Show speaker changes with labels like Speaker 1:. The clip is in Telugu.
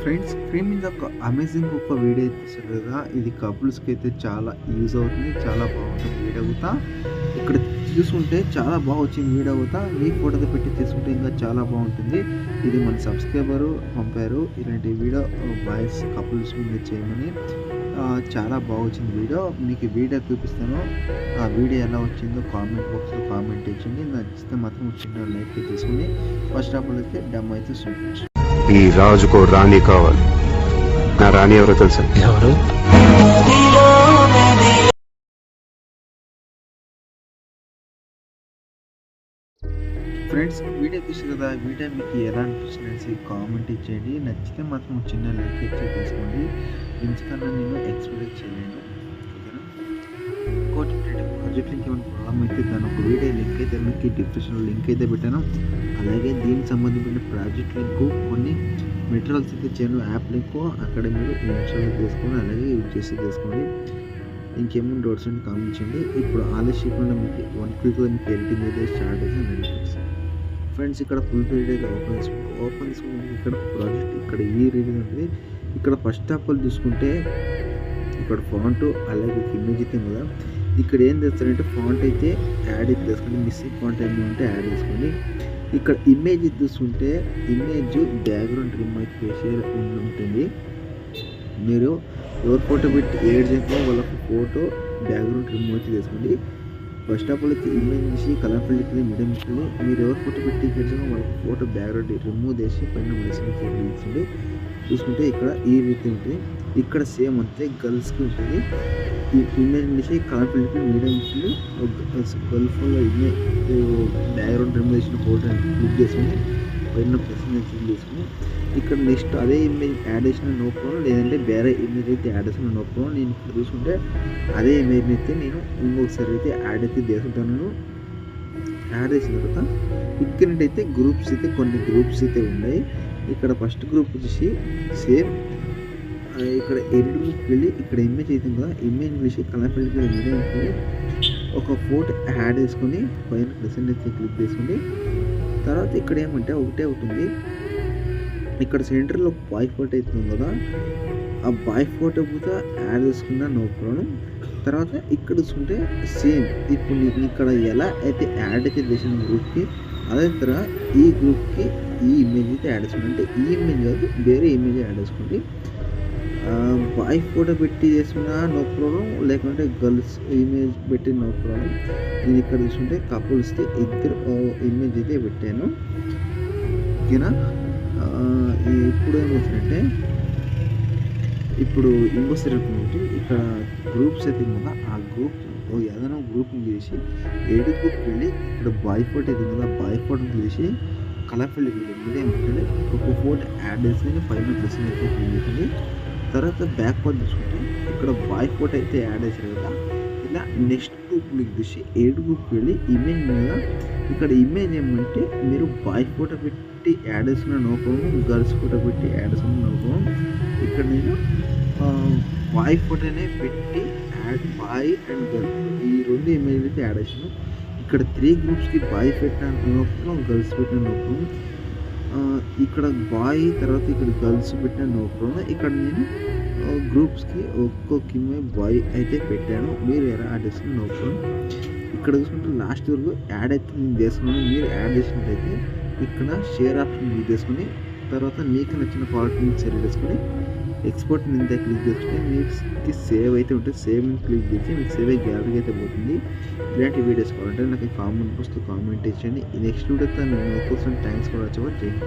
Speaker 1: ఫ్రెండ్స్, స్క్రీన్ మీద ఒక అమేజింగ్ ఒక వీడియో అయితే తీశారు కదా. ఇది కపుల్స్కి అయితే చాలా యూజ్ అవుతుంది, చాలా బాగుంటుంది వీడియో అవుతా. ఇక్కడ చూసుకుంటే చాలా బాగా వచ్చింది వీడియో అవుతా. మీ ఫోటోతో పెట్టి తీసుకుంటే ఇంకా చాలా బాగుంటుంది. ఇది మన సబ్స్క్రైబరు పంపారు ఇలాంటి వీడియో బాయ్స్ కపుల్స్ మీద చేయమని. చాలా బాగా వచ్చింది వీడియో. మీకు వీడియో చూపిస్తాను. ఆ వీడియో ఎలా వచ్చిందో కామెంట్ బాక్స్లో కామెంట్ ఇచ్చింది. నచ్చితే మాత్రం చిన్న లైక్ తీసుకుని ఫస్ట్ ఆఫ్ ఆల్ అయితే డమ్ అయితే చూపించు.
Speaker 2: ఈ రాజుకో రాణి కావాలి. నా రాణి ఎవరో తెలుసా? ఎవరు?
Speaker 1: ఫ్రెండ్స్, వీడియో చూసి కదా, వీడియో మీకు ఎలా అనిపిస్తుంది కామెంట్ ఇచ్చేయండి. నచ్చితే మాత్రం చిన్న లైక్ ఇచ్చి తీసుకోండి. ఎందుకన్నా నేను ఎక్స్పెక్ట్ చేయలేను. ఓకేనా? ఇంకోటి ప్రాజెక్ట్ లింక్ ఏమైనా ప్రాబ్లం అయితే దాని ఒక వీడియో లింక్ అయితే మీకు డిస్క్రిప్షన్లో లింక్ అయితే పెట్టాను. అలాగే దీనికి సంబంధించిన ప్రాజెక్ట్ లింక్ కొన్ని మెటీరియల్స్ అయితే చేయను యాప్ లింక్ అక్కడ మీరు ఇన్స్టాల్ చేసుకోండి, అలాగే యూజ్ చేసి చేసుకోండి. ఇంకేమైనా డౌట్స్ ఉంటే కామెంట్ చేయండి. ఇప్పుడు ఆలస్యకుండా మీకు 1 క్లిక్లో మీకు ఎడిటింగ్ అయితే స్టార్ట్ అయితే నడిపిస్తాను. ఫ్రెండ్స్, ఇక్కడ ఫుల్ పేజ్ అయితే ఓపెన్ చేసుకుంటే ఇక్కడ ప్రాజెక్ట్ ఇక్కడ ఈ రీడింగ్ ఉంటుంది. ఇక్కడ ఫస్ట్ ఆఫ్ ఆల్ చూసుకుంటే ఇక్కడ ఫాంట్ అలాగే ఇమేజ్ అయితే కదా. ఇక్కడ ఏం చేస్తారంటే ఫాంట్ అయితే యాడ్ అయితే చేసుకోండి. మిస్సింగ్ ఫాంట్ ఏమైనా ఉంటే యాడ్ చేసుకోండి. ఇక్కడ ఇమేజ్ చూసుకుంటే ఇమేజ్ బ్యాక్గ్రౌండ్ రిమ్ అయితే ఫేషియల్ ఉంటుంది. మీరు ఎవరు ఫోటో పెట్టి ఏడ్ చేస్తే వాళ్ళకి ఫోటో బ్యాక్గ్రౌండ్ రిమ్ అయితే చేసుకోండి. ఫస్ట్ ఆఫ్ ఆల్ అయితే ఇమేజ్ చేసి కలర్ ఫిల్కి మీడియం ఇస్తుంది. మీరు ఎవరు ఫోటో పెట్టి చేసినా వాళ్ళకి ఫోటో బ్యాక్గ్రౌండ్ రిమూవ్ చేసి పైన వేసింది చూసుకుంటే ఇక్కడ ఈ రీతి ఉంటుంది. ఇక్కడ సేమ్ అంతే గర్ల్స్కి ఉంటుంది. ఈ ఇమేజ్ చేసి కలర్ ఫిల్కి మీడియం ఇస్తుంది. గర్ల్ఫ్లో ఇమేజ్ బ్యాక్గ్రౌండ్ రిమూవ్ చేసిన ఫోటో క్లిక్ చేసుకుని పైన ప్రెసెంట్ తీసుకుని ఇక్కడ నెక్స్ట్ అదే ఇమేజ్ యాడ్ చేసిన నో ప్రాబ్లం, లేదంటే వేరే ఇమేజ్ అయితే యాడ్ చేసిన నో ప్రాబ్లం. నేను ఇక్కడ చూసుకుంటే అదే ఇమేజ్ అయితే నేను ఇంకొకసారి అయితే యాడ్ అయితే చేసుకుంటాను. యాడ్ చేసిన తర్వాత ఇక్కడైతే గ్రూప్స్ అయితే కొన్ని గ్రూప్స్ అయితే ఉన్నాయి. ఇక్కడ ఫస్ట్ గ్రూప్ వచ్చేసి సేమ్ ఇక్కడ ఎడిట్ గ్రూప్కి వెళ్ళి ఇక్కడ ఇమేజ్ అయితే కదా, ఇమేజ్ వేసి కలర్ ఫిల్కి వెళ్ళి ఒక ఫోటో యాడ్ చేసుకొని పైన ప్రెసెంట్ అయితే క్లిక్ చేసుకుని తర్వాత ఇక్కడ ఏమంటే ఒకటే ఉంటుంది. ఇక్కడ సెంటర్లో బాయ్ ఫోటో అవుతుంది కదా, ఆ బాయ్ ఫోటో కూడా యాడ్ చేసుకున్నా నో ప్రాబ్లం. తర్వాత ఇక్కడ చూసుకుంటే సేమ్ ఇప్పుడు ఇక్కడ ఎలా అయితే యాడ్ అయితే చేసిన గ్రూప్కి అదే తర్వాత ఈ గ్రూప్కి ఈ ఇమేజ్ అయితే యాడ్ చేసుకోండి. అంటే ఈ ఇమేజ్ కాదు, వేరే ఇమేజ్ యాడ్ చేసుకోండి. బాయ్ ఫోటో పెట్టి చేసుకున్నా నో ప్రాబ్లం, లేకుంటే గర్ల్స్ ఇమేజ్ పెట్టి నో ప్రాబ్లం. నేను ఇక్కడ చూసుకుంటే కపుల్స్కి ఇద్దరు ఇమేజ్ అయితే పెట్టాను. ఓకేనా? ఇప్పుడు ఏమవుతుందంటే ఇప్పుడు ఇంకోసారి ఇక్కడ గ్రూప్స్ అయితే కదా, ఆ గ్రూప్ ఏదైనా గ్రూప్ని చేసి ఏడు గ్రూప్కి వెళ్ళి ఇక్కడ బాయ్ ఫోటో అయితే కదా, బాయ్ ఫోటో చేసి కలర్ ఫిల్ ఏమంటే ఒక ఫోటో యాడ్ చేసుకుని పైన ప్రెసెంట్ అయితే క్లిక్. తర్వాత బ్యాక్ పార్ట్ చూసుకుంటే ఇక్కడ బాయ్ ఫోటో అయితే యాడ్ చేశారు కదా, ఇలా నెక్స్ట్ గ్రూప్ క్లిక్ చేసి ఏడు గ్రూప్కి వెళ్ళి ఇమేజ్ మీద ఇక్కడ ఇమేజ్ ఏమంటే మీరు బాయ్ ఫోటో పెట్టి యాడ్ చేసుకున్న నో ప్రాబ్లం, గర్ల్స్ ఫోటో పెట్టి యాడ్ చేసుకున్న నో ప్రాబ్లం. ఇక్కడ నేను బాయ్ ఫోటోనే పెట్టి యాడ్ బాయ్ అండ్ గర్ల్ ఈ రెండు ఇమేజ్ అయితే యాడ్ చేసాను. ఇక్కడ 3 గ్రూప్స్కి బాయ్ పెట్టిన నో ప్రాబ్లం, గర్ల్స్ పెట్టిన నో ప్రాబ్లం. ఇక్కడ బాయ్ తర్వాత ఇక్కడ గర్ల్స్ పెట్టిన నో ప్రాబ్లం. ఇక్కడ నేను గ్రూప్స్కి ఒక్కొక్క ఇమేజ్ బాయ్ అయితే పెట్టాను. మీరు ఎలా యాడ్ చేసుకుని నో ప్రాబ్లం. ఇక్కడ చూసుకుంటే లాస్ట్ వరకు యాడ్ అయితే నేను చేసుకున్నాను. మీరు యాడ్ చేసినట్లయితే ఇక్కడ షేర్ ఆప్షన్ యూజ్ చేసుకుని తర్వాత మీకు నచ్చిన క్వాలిటీని షేర్ చేసుకుని ఎక్స్పోర్ట్ మీద క్లిక్ చేసుకుంటే మీకు సేవ్ అయితే ఉంటుంది. సేవ్ క్లిక్ చేసి మీకు సేవ్ అయ్యి గ్యాలరీకి అయితే పోతుంది. ఇలాంటి వీడియోస్ కావాలంటే నాకు కామెంట్ బాక్స్లో కామెంట్ ఇచ్చండి. నెక్స్ట్ వీడియోతో నేను కోసం థ్యాంక్స్ ఫర్ వాచింగ్.